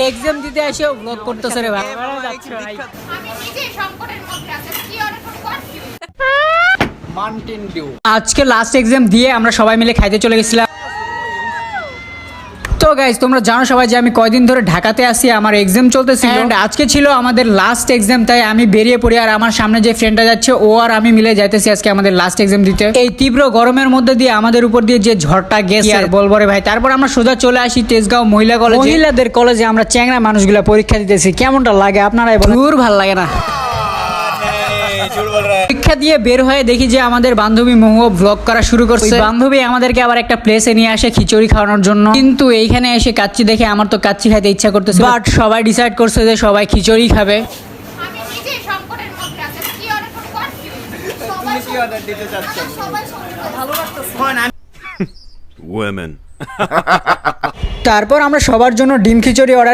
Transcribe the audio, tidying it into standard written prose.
Exam দিতে এসেও blog করতেছে রে ভাই। আমি নিজেই সংকটের মধ্যে আছি, কি অনেক কনফিউজ। Mountain Dew. আজকে লাস্ট এক্সাম দিয়ে আমরা সবাই মিলে খাইতে চলে গেছিলাম। তো গাইজ তোমরা জানো সবাই যে আমি কয়দিন ধরে ঢাকাতে আছি, আমার এক্সাম চলতেছিল এন্ড আজকে ছিল আমাদের লাস্ট এক্সাম, তাই আমি বেরিয়ে পড়ি। আর আমার সামনে যে ফ্রেন্ডটা যাচ্ছে ও আর আমি মিলে যাইতেছি আজকে আমাদের লাস্ট এক্সাম দিতে। এই তীব্র গরমের মধ্যে দিয়ে আমাদের উপর দিয়ে যে ঝড়টা গেছে আর বলবো রে ভাই। তারপর আমরা সোজা চলে আসি তেজগাঁও মহিলা কলেজে। মহিলাদের কলেজে আমরা চ্যাংরা মানুষগুলা পরীক্ষা দিতেছি। কেমনটা লাগে আপনারাই বলুন। দূর ভাল লাগে না। পরীক্ষা দিয়ে বের হয়ে দেখি যে আমাদের বান্ধবী মহুয়া ব্লগ করা শুরু করছে। বান্ধবী আমাদেরকে আবার একটা প্লেসে নিয়ে আসে খিচুড়ি খাওয়ানোর জন্য, কিন্তু এইখানে এসে কাচ্চি দেখে আমার তো কাচ্চি খাইতে ইচ্ছা করতেছে, বাট সবাই ডিসাইড করছে যে সবাই খিচুড়ি খাবে। আমি নিজেই সংকটের মধ্যে আছি, কি অনেক কনফিউজ। তুমি কি অর্ডার দিতে চাচ্ছ? সবাই ভালো লাগতেছে। Women. তারপর আমরা সবার জন্য ডিম খিচুড়ি অর্ডার